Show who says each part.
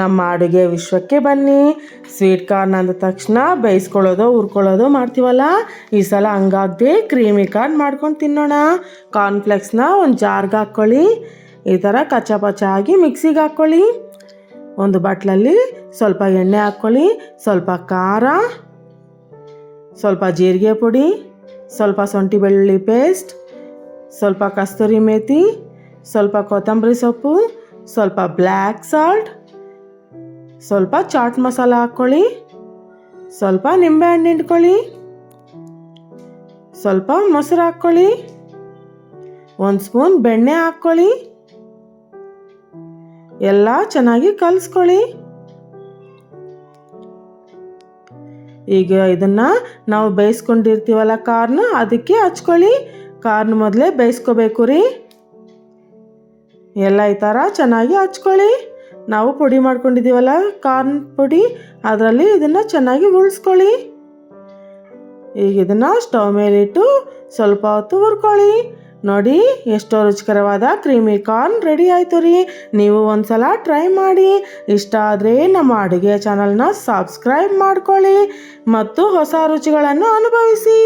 Speaker 1: ನಮ್ಮ ಅಡುಗೆ ವಿಶ್ವಕ್ಕೆ ಬನ್ನಿ. ಸ್ವೀಟ್ ಕಾರ್ನ್ ಅಂದ ತಕ್ಷಣ ಬೇಯಿಸ್ಕೊಳ್ಳೋದು ಹುರ್ಕೊಳ್ಳೋದು ಮಾಡ್ತೀವಲ್ಲ, ಈ ಸಲ ಹಂಗಾಗದೆ ಕ್ರೀಮಿ ಕಾರ್ನ್ ಮಾಡ್ಕೊಂಡು ತಿನ್ನೋಣ. ಕಾರ್ನ್ಫ್ಲೆಕ್ಸ್ನ ಒಂದು ಜಾರ್ಗೆ ಹಾಕ್ಕೊಳ್ಳಿ. ಈ ಥರ ಕಚ್ಚ ಪಚ್ಚ ಆಗಿ ಮಿಕ್ಸಿಗೆ ಹಾಕ್ಕೊಳ್ಳಿ. ಒಂದು ಬಟ್ಲಲ್ಲಿ ಸ್ವಲ್ಪ ಎಣ್ಣೆ ಹಾಕ್ಕೊಳ್ಳಿ, ಸ್ವಲ್ಪ ಖಾರ, ಸ್ವಲ್ಪ ಜೀರಿಗೆ ಪುಡಿ, ಸ್ವಲ್ಪ ಶುಂಠಿ ಬೆಳ್ಳುಳ್ಳಿ ಪೇಸ್ಟ್, ಸ್ವಲ್ಪ ಕಸ್ತೂರಿ ಮೇಥಿ, ಸ್ವಲ್ಪ ಕೊತ್ತಂಬರಿ ಸೊಪ್ಪು, ಸ್ವಲ್ಪ ಬ್ಲ್ಯಾಕ್ ಸಾಲ್ಟ್, ಸ್ವಲ್ಪ ಚಾಟ್ ಮಸಾಲ ಹಾಕ್ಕೊಳ್ಳಿ, ಸ್ವಲ್ಪ ನಿಂಬೆಹಣ್ಣು ಹಿಂಡ್ಕೊಳ್ಳಿ, ಸ್ವಲ್ಪ ಮೊಸರು ಹಾಕ್ಕೊಳ್ಳಿ, 1 ಸ್ಪೂನ್ ಬೆಣ್ಣೆ ಹಾಕ್ಕೊಳ್ಳಿ. ಎಲ್ಲ ಚೆನ್ನಾಗಿ ಕಲಿಸ್ಕೊಳ್ಳಿ. ಈಗ ಇದನ್ನು ನಾವು ಬೇಯಿಸ್ಕೊಂಡಿರ್ತೀವಲ್ಲ ಕಾರ್ನ್, ಅದಕ್ಕೆ ಹಚ್ಕೊಳ್ಳಿ. ಕಾರ್ನ್ ಮೊದಲೇ ಬೇಯಿಸ್ಕೋಬೇಕು ರೀ. ಎಲ್ಲ ಈ ಥರ ಚೆನ್ನಾಗಿ ಹಚ್ಕೊಳ್ಳಿ. ನಾವು ಪುಡಿ ಮಾಡ್ಕೊಂಡಿದ್ದೀವಲ್ಲ ಕಾರ್ನ್ ಪುಡಿ, ಅದರಲ್ಲಿ ಇದನ್ನು ಚೆನ್ನಾಗಿ ಉಳಿಸ್ಕೊಳ್ಳಿ. ಈಗ ಇದನ್ನು ಸ್ಟವ್ ಮೇಲಿಟ್ಟು ಸ್ವಲ್ಪ ಹೊತ್ತು ಹುರ್ಕೊಳ್ಳಿ. ನೋಡಿ ಎಷ್ಟೋ ರುಚಿಕರವಾದ ಕ್ರೀಮಿ ಕಾರ್ನ್ ರೆಡಿ ಆಯಿತು ರೀ. ನೀವು ಒಂದ್ಸಲ ಟ್ರೈ ಮಾಡಿ. ಇಷ್ಟ ಆದರೆ ನಮ್ಮ ಅಡುಗೆ ಚಾನಲ್ನ ಸಬ್ಸ್ಕ್ರೈಬ್ ಮಾಡ್ಕೊಳ್ಳಿ ಮತ್ತು ಹೊಸ ರುಚಿಗಳನ್ನು ಅನುಭವಿಸಿ.